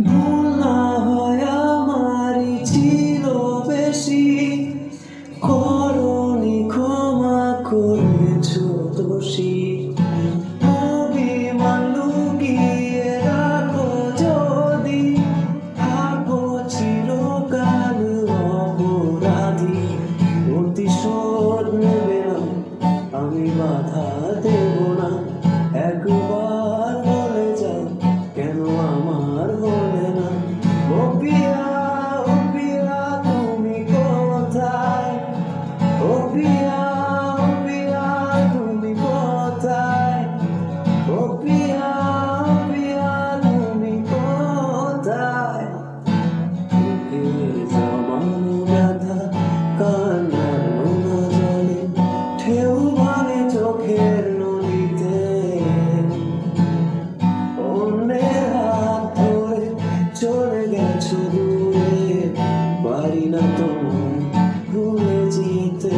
ভুল না হয় আমারই ছিল বেশি, করনি ক্ষমা করেছ দোষী। অভিমান লুকিয়ে রাখো যদি, থাকো চিরকাল অপরাধী। প্রতিশোধ নেবে না, আমি বাধা দেব না। একবার বলে যাও কেন আমার হলে না। ও পিয়া, ও পিয়া তুমি কোথায়? ও পিয়া, ও পিয়া তুমি কোথায়? ও পিয়া, ও পিয়া তুমি কোথায়? বুকের জমানো ব্যথা কান্নার নোনা জলে, ঢেউ ভাঙে চোখের নদীতে। অন্যের হাত ধরে চলে গেছো দূরে, পারি না তোমায় ভুলে যেতে।